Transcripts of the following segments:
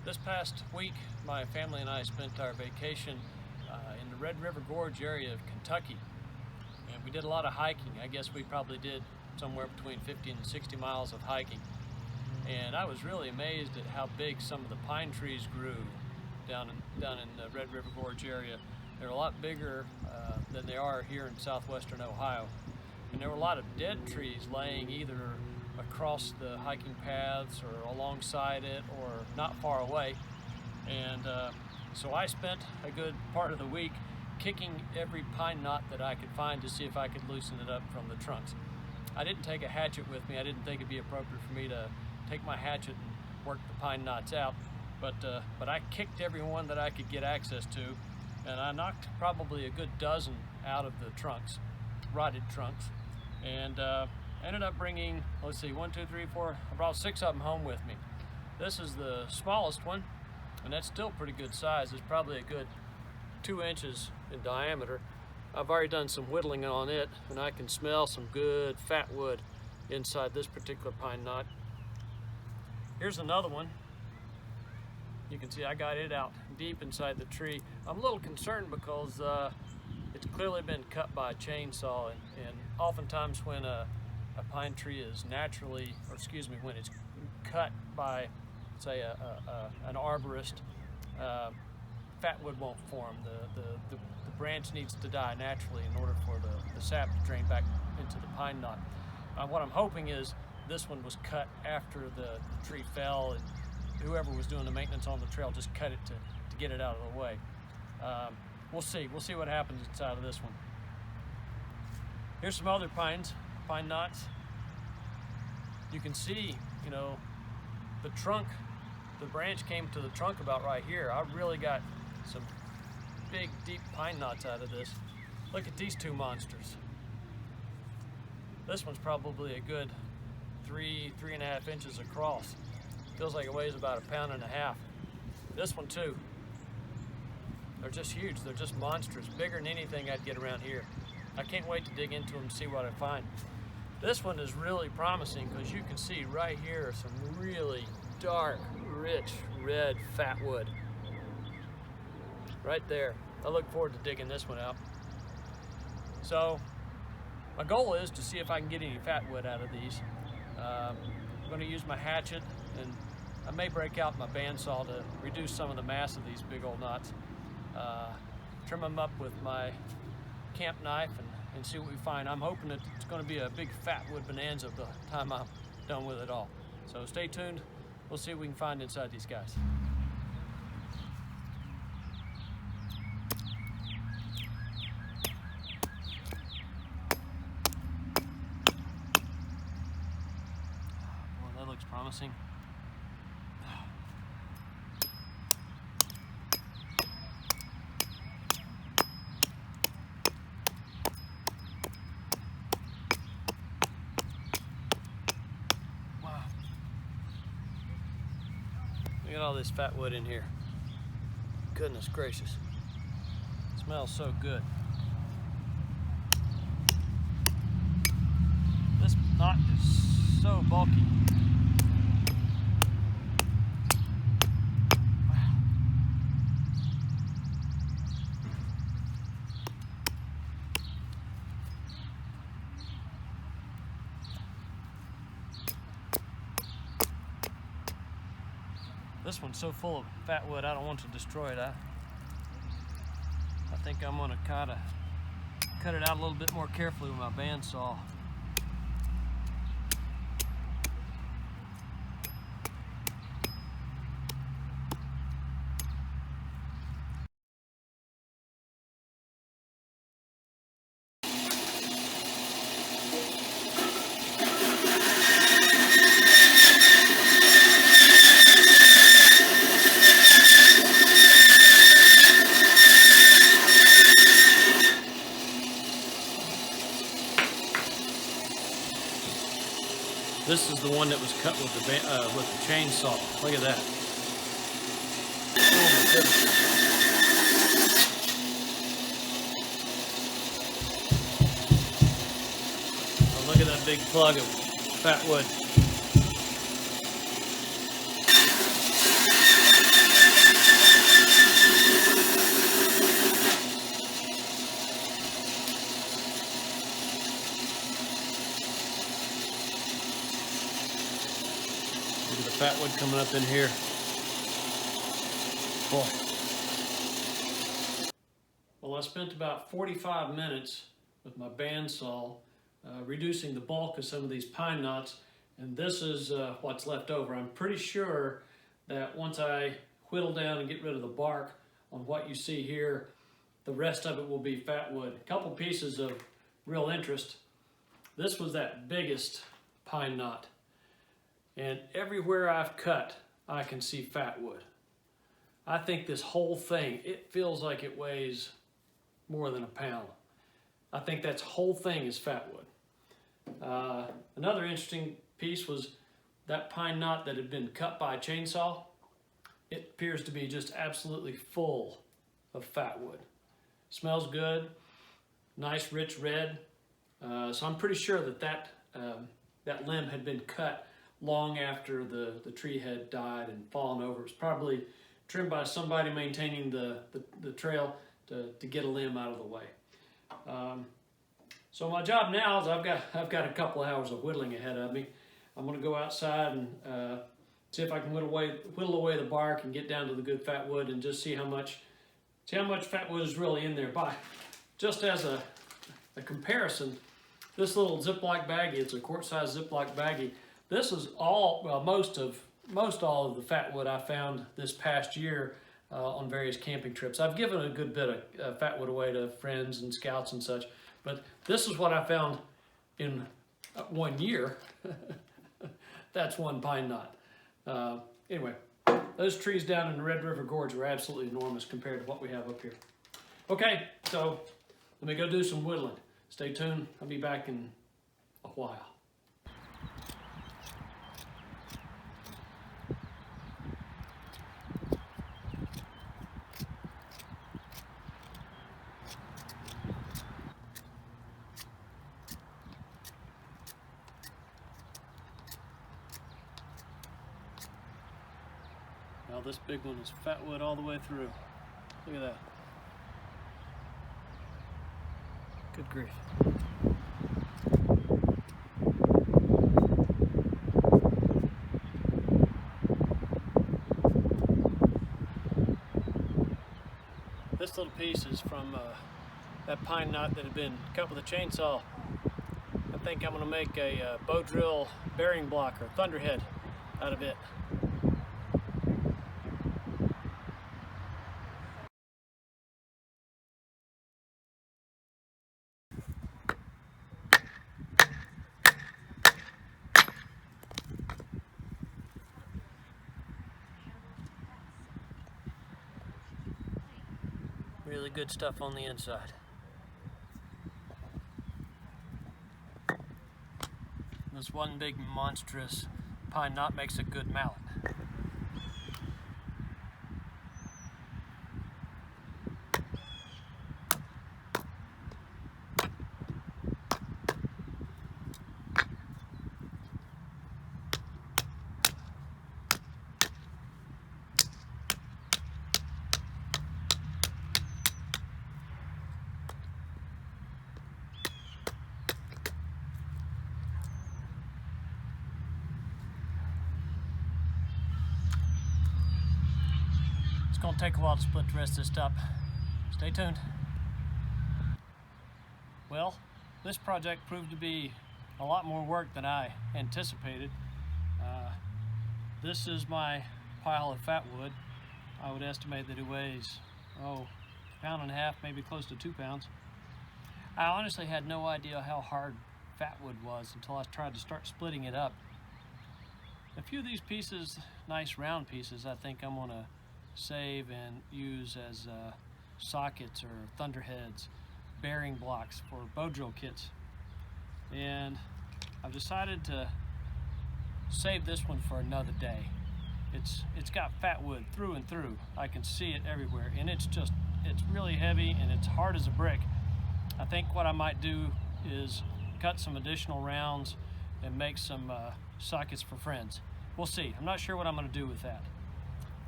This past week, my family and I spent our vacation in the Red River Gorge area of Kentucky. And we did a lot of hiking. I guess we probably did somewhere between 50 and 60 miles of hiking. And I was really amazed at how big some of the pine trees grew down in the Red River Gorge area. They're a lot bigger than they are here in southwestern Ohio. And there were a lot of dead trees laying either across the hiking paths or alongside it or not far away. And so I spent a good part of the week kicking every pine knot that I could find to see if I could loosen it up from the trunks. I didn't take a hatchet with me. I didn't think it'd be appropriate for me to take my hatchet and work the pine knots out. But I kicked every one that I could get access to, and I knocked probably a good dozen out of the trunks, rotted trunks, and ended up bringing, let's see, 1, 2, 3, 4, I brought 6 of them home with me. This is the smallest one, and that's still pretty good size. It's probably a good 2 inches in diameter. I've already done some whittling on it, and I can smell some good fat wood inside this particular pine knot. Here's another one. You can see I got it out deep inside the tree. I'm a little concerned because it's clearly been cut by a chainsaw, and oftentimes when a pine tree is naturally, or excuse me, when it's cut by, say, an arborist, fat wood won't form. The branch needs to die naturally in order for the sap to drain back into the pine knot. What I'm hoping is this one was cut after the tree fell, and whoever was doing the maintenance on the trail just cut it to get it out of the way. We'll see what happens inside of this one. Here's some other pine knots. You can see, you know, the trunk, the branch came to the trunk about right here. I really got some big, deep pine knots out of this. Look at these 2 monsters. This one's probably a good 3.5 inches across. Feels like it weighs about 1.5 pounds. This one too. They're just huge. They're just monstrous, bigger than anything I'd get around here. I can't wait to dig into them and see what I find. This one is really promising because you can see right here some really dark, rich, red fat wood. Right there. I look forward to digging this one out. So my goal is to see if I can get any fat wood out of these. I'm going to use my hatchet, and I may break out my bandsaw to reduce some of the mass of these big old knots. Trim them up with my camp knife and see what we find. I'm hoping that it's going to be a big Fatwood Bonanza by the time I'm done with it all. So stay tuned. We'll see what we can find inside these guys. Boy, that looks promising. Look at all this fat wood in here. Goodness gracious. It smells so good. This knot is so bulky. Wow. This one's so full of fat wood, I don't want to destroy it. I think I'm gonna kind of cut it out a little bit more carefully with my bandsaw. This is the one that was cut with the chainsaw. Look at that. Oh my goodness. Oh, look at that big plug of fat wood. the fatwood coming up in here. Boy. Well, I spent about 45 minutes with my bandsaw reducing the bulk of some of these pine knots, and this is what's left over. I'm pretty sure that once I whittle down and get rid of the bark on what you see here, the rest of it will be fatwood. A couple pieces of real interest. This was that biggest pine knot, and everywhere I've cut I can see fatwood. I think this whole thing, it feels like it weighs more than a pound. I think that whole thing is fatwood. Another interesting piece was that pine knot that had been cut by a chainsaw. It appears to be just absolutely full of fatwood. Smells good, nice rich red. So I'm pretty sure that that limb had been cut long after the tree had died and fallen over. It was probably trimmed by somebody maintaining the trail to get a limb out of the way. So my job now is I've got a couple hours of whittling ahead of me. I'm going to go outside and see if I can whittle away the bark and get down to the good fatwood and just see how much fatwood is really in there. Just as a comparison, this little Ziploc baggie, it's a quart-size Ziploc baggie. This is most all of the fatwood I found this past year on various camping trips. I've given a good bit of fatwood away to friends and scouts and such, but this is what I found in 1 year. That's one pine knot. Anyway, those trees down in the Red River Gorge were absolutely enormous compared to what we have up here. Okay, so let me go do some whittling. Stay tuned. I'll be back in a while. Now this big one is fatwood all the way through. Look at that. Good grief. This little piece is from that pine knot that had been cut with a chainsaw. I think I'm going to make a bow drill bearing block or thunderhead out of it. Really good stuff on the inside. This one big monstrous pine knot makes a good mallet. It's going to take a while to split the rest of this stuff. Stay tuned. Well, this project proved to be a lot more work than I anticipated. This is my pile of fatwood. I would estimate that it weighs, a pound and a half, maybe close to 2 pounds. I honestly had no idea how hard fatwood was until I tried to start splitting it up. A few of these pieces, nice round pieces, I think I'm going to save and use as sockets or thunderheads, bearing blocks for bow drill kits. And I've decided to save this one for another day. It's got fatwood through and through. I can see it everywhere, and it's really heavy and it's hard as a brick. I think what I might do is cut some additional rounds and make some sockets for friends. We'll see. I'm not sure what I'm going to do with that.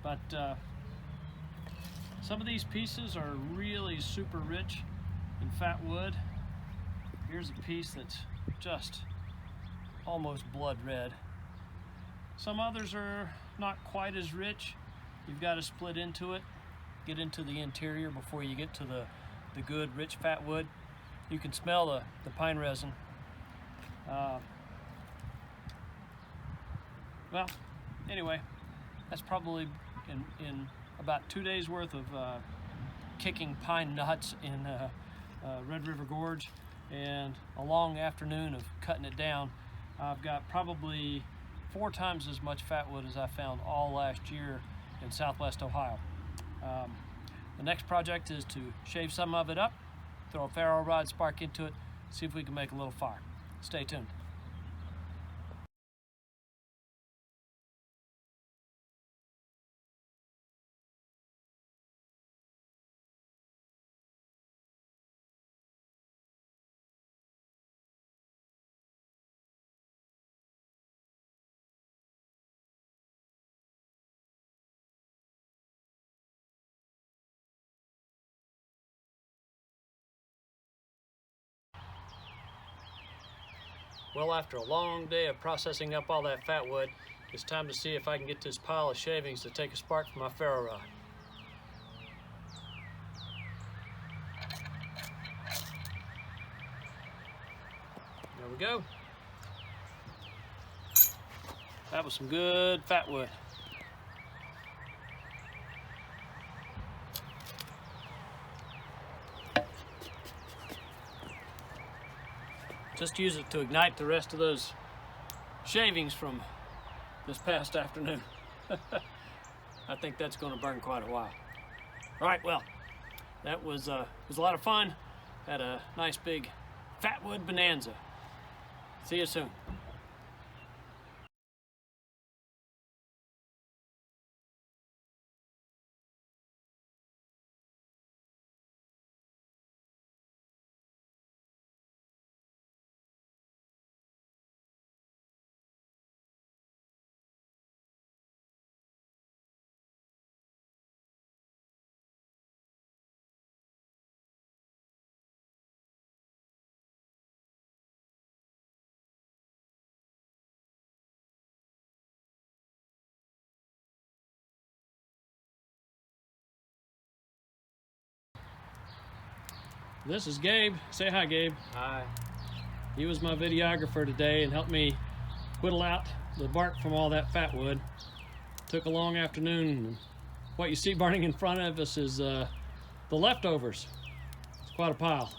But some of these pieces are really super rich in fatwood. Here's a piece that's just almost blood red. Some others are not quite as rich. You've got to split into it, get into the interior before you get to the good rich fat wood. You can smell the pine resin. Well, anyway, that's probably in about 2 days worth of kicking pine nuts in Red River Gorge, and a long afternoon of cutting it down. I've got probably 4 times as much fatwood as I found all last year in southwest Ohio. The next project is to shave some of it up, throw a ferro rod spark into it, see if we can make a little fire. Stay tuned. Well, after a long day of processing up all that fat wood, it's time to see if I can get this pile of shavings to take a spark from my ferro rod. There we go. That was some good fat wood. Just use it to ignite the rest of those shavings from this past afternoon. I think that's going to burn quite a while. All right, well, that was a lot of fun. Had a nice big Fatwood Bonanza. See you soon. This is Gabe. Say hi, Gabe. Hi. He was my videographer today and helped me whittle out the bark from all that fat wood. Took a long afternoon. What you see burning in front of us is the leftovers. It's quite a pile.